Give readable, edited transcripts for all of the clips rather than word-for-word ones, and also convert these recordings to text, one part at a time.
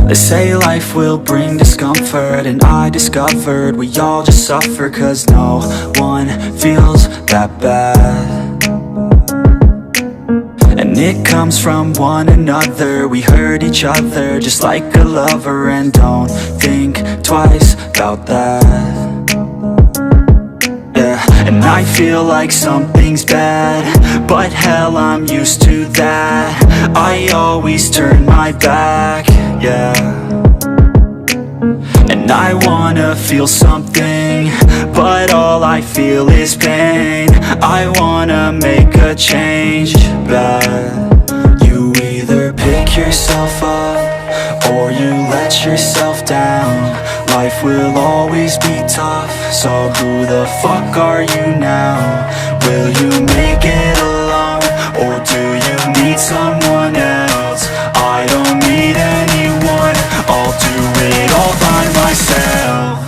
They say life will bring discomfort, and I discovered we all just suffer, 'cause no one feels that bad. And it comes from one another. We hurt each other just like a lover, and don't think twice about that. Yeah, and I feel like something's bad, but hell, I'm used to that. I always turn my back, yeah. And I wanna feel something, but all I feel is pain. I wanna make a change, but you either pick yourself up or you let yourself down. Life will always be tough, so who the fuck are you now? Will you make it alone, or do you need someone else? I don't need anyone, I'll do it all by myself.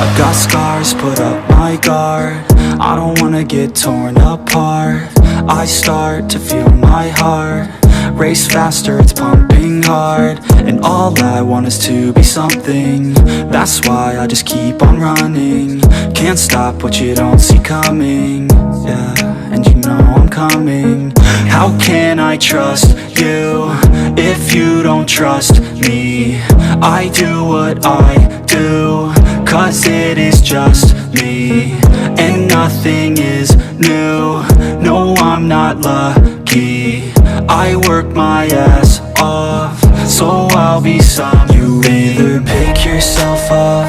I've got scars, put up my guard. I don't wanna get torn apart. I start to feel my heart race faster, it's pumping hard. And all I want is to be something. That's why I just keep on running. Can't stop what you don't see coming. Yeah, and you know I'm coming. How can I trust you if you don't trust me? I do what I do, 'cause it is just me, and nothing is new. No, I'm not lucky. I work my ass off, so I'll be some. You either pick yourself up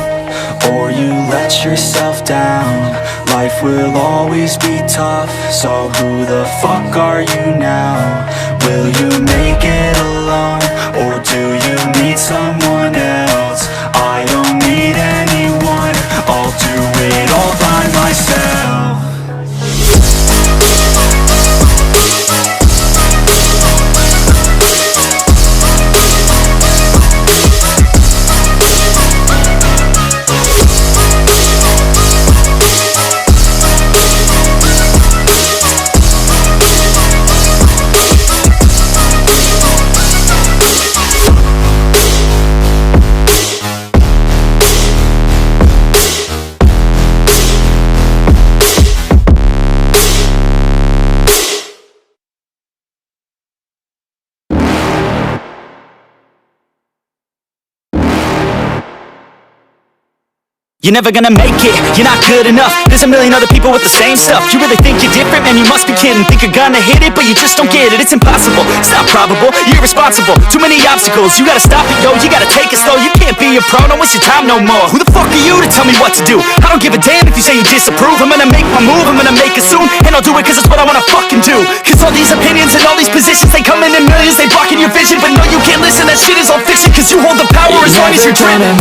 or you let yourself down. Life will always be tough, so who the fuck are you now? Will you make it alone, or do you need someone else? I don't need anyone, I'll do it all by myself. You're never gonna make it, you're not good enough. There's a million other people with the same stuff. You really think you're different? Man, you must be kidding. Think you're gonna hit it, but you just don't get it. It's impossible, it's not probable, you're irresponsible. Too many obstacles, you gotta stop it, yo. You gotta take it slow, you can't be a pro. Don't waste your time no more. Who the fuck are you to tell me what to do? I don't give a damn if you say you disapprove. I'm gonna make my move, I'm gonna make it soon. And I'll do it 'cause it's what I wanna fucking do. 'Cause all these opinions and all these positions, they come in millions, they blocking your vision. But no, you can't listen, that shit is all fiction. 'Cause you hold the power as long as you're dreaming.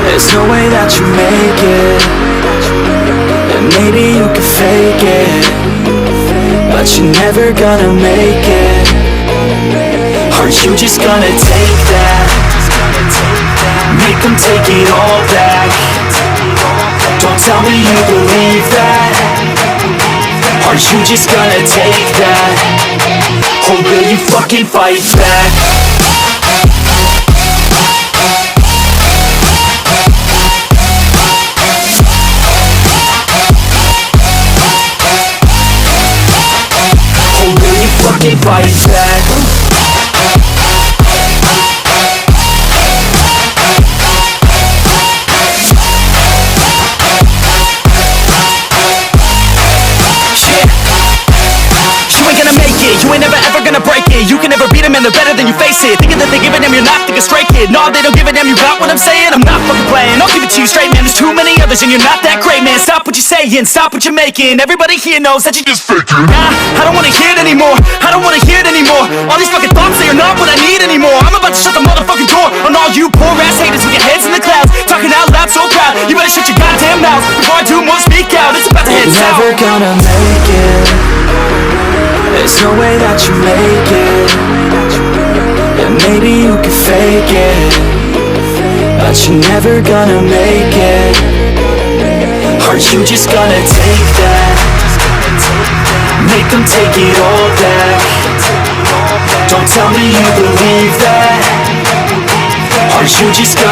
There's no way that you make it, and maybe you can fake it, but you're never gonna make it. Aren't you just gonna take that? Make them take it all back. Don't tell me you believe that. Aren't you just gonna take that? Or will you fucking fight back? Fucking fight back. You ain't gonna make it, you ain't never ever gonna break it. You can never beat him man, they're better than you, face it. Thinking that they give a damn, you're not, think a straight kid. No, they don't give a damn, you got what I'm saying? I'm not fucking playing, I'll give it to you straight, man. There's too many others and you're not that great, man. Stop what you're saying, stop what you're making. Everybody here knows that you just faking. Nah, I don't wanna hear it anymore, I don't wanna hear it anymore. All these fucking thoughts, they are not what I need anymore. I'm about to shut the motherfucking door on all you poor ass haters with your heads in the clouds, talking out loud so proud. You better shut your goddamn mouth before I do more, speak out. It's about to head south. You're never gonna make it. There's no way that you make it. Yeah, maybe you can fake it, but you're never gonna make it. Are you just gonna take that? Make them take it all back. Don't tell me you believe that. Are you just gonna